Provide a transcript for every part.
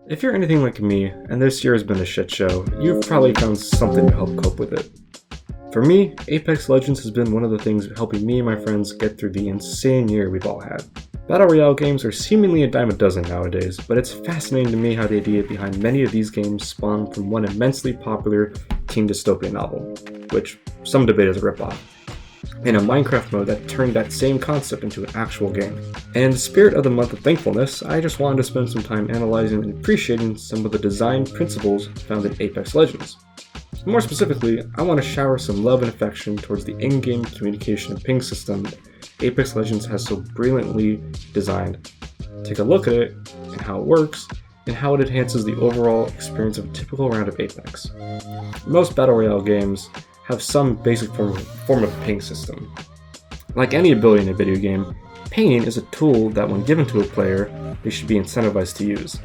If you're anything like me, and this year has been a shit show, you've probably found something to help cope with it. For me, Apex Legends has been one of the things helping me and my friends get through the insane year we've all had. Battle Royale games are seemingly a dime a dozen nowadays, but it's fascinating to me how the idea behind many of these games spawned from one immensely popular teen dystopian novel, which some debate is a ripoff, and a Minecraft mode that turned that same concept into an actual game. And in the spirit of the month of thankfulness, I just wanted to spend some time analyzing and appreciating some of the design principles found in Apex Legends. More specifically, I want to shower some love and affection towards the in-game communication and ping system that Apex Legends has so brilliantly designed. Take a look at it, and how it works, and how it enhances the overall experience of a typical round of Apex. Most Battle Royale games have some basic form of ping system. Like any ability in a video game, pinging is a tool that when given to a player, they should be incentivized to use.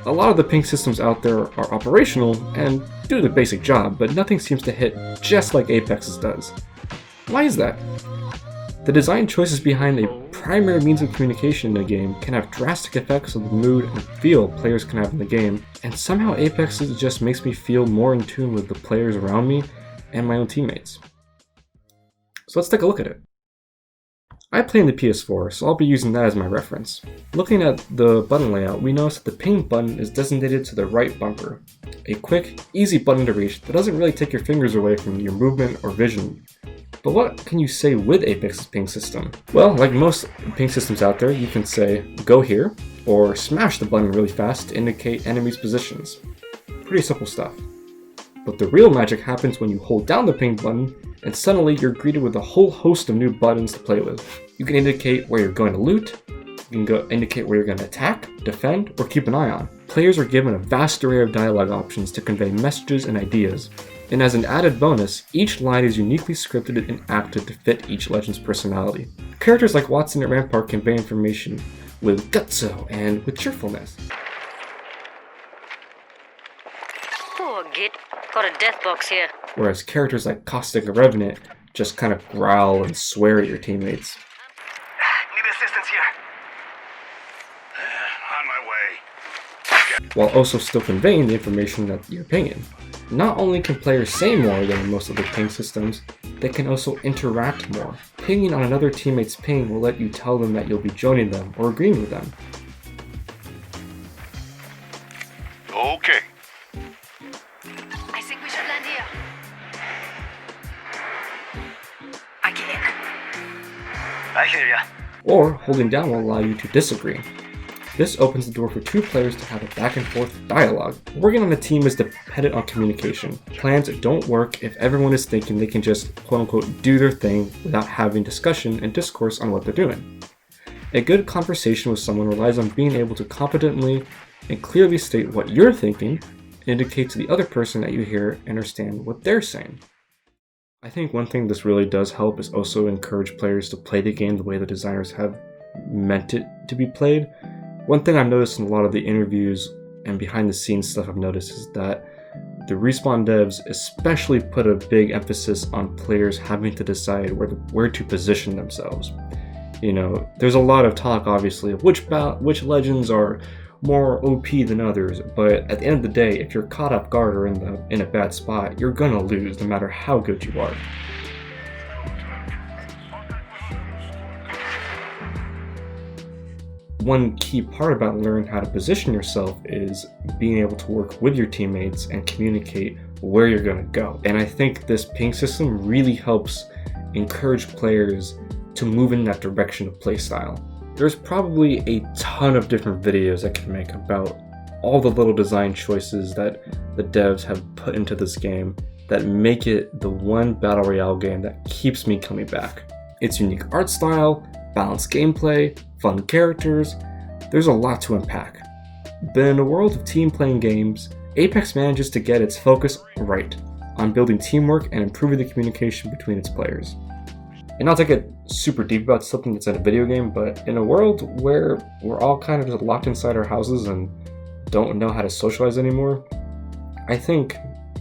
A lot of the ping systems out there are operational and do the basic job, but nothing seems to hit just like Apex's does. Why is that? The design choices behind a primary means of communication in a game can have drastic effects on the mood and feel players can have in the game, and somehow Apex's just makes me feel more in tune with the players around me and my own teammates. So let's take a look at it. I play in the PS4, so I'll be using that as my reference. Looking at the button layout, we notice that the ping button is designated to the right bumper. A quick, easy button to reach that doesn't really take your fingers away from your movement or vision. But what can you say with Apex's ping system? Well, like most ping systems out there, you can say, go here, or smash the button really fast to indicate enemies' positions. Pretty simple stuff. But the real magic happens when you hold down the ping button, and suddenly you're greeted with a whole host of new buttons to play with. You can indicate where you're going to loot, you can indicate where you're going to attack, defend, or keep an eye on. Players are given a vast array of dialogue options to convey messages and ideas, and as an added bonus, each line is uniquely scripted and acted to fit each legend's personality. Characters like Watson and Rampart convey information with gutso and with cheerfulness. Oh, Git. Got a death box here. Whereas characters like Caustic and Revenant just kind of growl and swear at your teammates. Need assistance here. On my way. While also still conveying the information that you're pinging. Not only can players say more than most of the ping systems, they can also interact more. Pinging on another teammate's ping will let you tell them that you'll be joining them or agreeing with them. Okay. I think we should land here. I hear ya. Or holding down will allow you to disagree. This opens the door for two players to have a back and forth dialogue. Working on a team is dependent on communication. Plans don't work if everyone is thinking they can just quote unquote do their thing without having discussion and discourse on what they're doing. A good conversation with someone relies on being able to competently and clearly state what you're thinking, and indicate to the other person that you hear and understand what they're saying. I think one thing this really does help is also encourage players to play the game the way the designers have meant it to be played. One thing I've noticed in a lot of the interviews and behind the scenes stuff I've noticed is that the Respawn devs especially put a big emphasis on players having to decide where to position themselves. You know, there's a lot of talk obviously of which legends are more OP than others, but at the end of the day, if you're caught off guard or in a bad spot, you're gonna lose no matter how good you are. One key part about learning how to position yourself is being able to work with your teammates and communicate where you're gonna go. And I think this ping system really helps encourage players to move in that direction of playstyle. There's probably a ton of different videos I can make about all the little design choices that the devs have put into this game that make it the one Battle Royale game that keeps me coming back. Its unique art style, balanced gameplay, fun characters, there's a lot to unpack. But in a world of team-playing games, Apex manages to get its focus right on building teamwork and improving the communication between its players. And not to get super deep about something that's in a video game, but in a world where we're all kind of just locked inside our houses and don't know how to socialize anymore, I think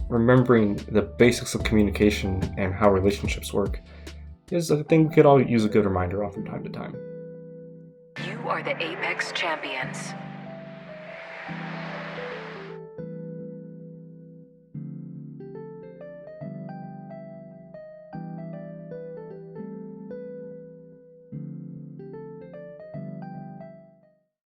remembering the basics of communication and how relationships work is a thing we could all use a good reminder of from time to time. You are the Apex champions.